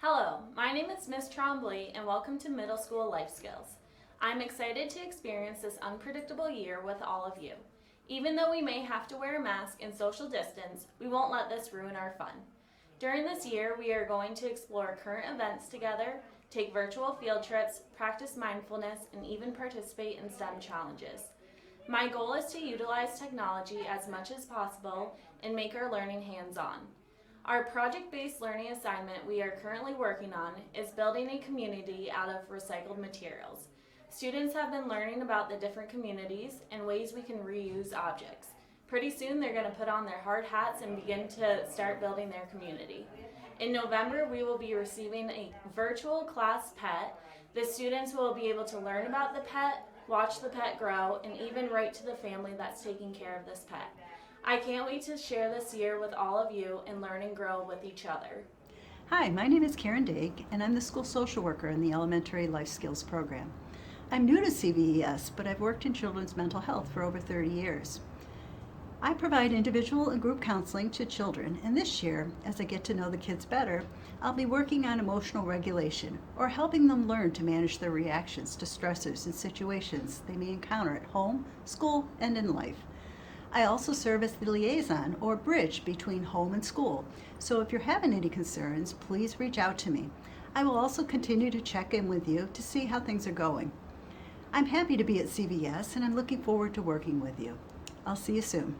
Hello, my name is Miss Trombley and welcome to Middle School Life Skills. I'm excited to experience this unpredictable year with all of you. Even though we may have to wear a mask and social distance, we won't let this ruin our fun. During this year, we are going to explore current events together, take virtual field trips, practice mindfulness, and even participate in STEM challenges. My goal is to utilize technology as much as possible and make our learning hands-on. Our project-based learning assignment we are currently working on is building a community out of recycled materials. Students have been learning about the different communities and ways we can reuse objects. Pretty soon they're going to put on their hard hats and begin to start building their community. In November, we will be receiving a virtual class pet. The students will be able to learn about the pet, watch the pet grow, and even write to the family that's taking care of this pet. I can't wait to share this year with all of you and learn and grow with each other. Hi, my name is Karen Dague, and I'm the school social worker in the Elementary Life Skills program. I'm new to CVES, but I've worked in children's mental health for over 30 years. I provide individual and group counseling to children, and this year, as I get to know the kids better, I'll be working on emotional regulation, or helping them learn to manage their reactions to stressors and situations they may encounter at home, school, and in life. I also serve as the liaison or bridge between home and school, so if you're having any concerns, please reach out to me. I will also continue to check in with you to see how things are going. I'm happy to be at CVS and I'm looking forward to working with you. I'll see you soon.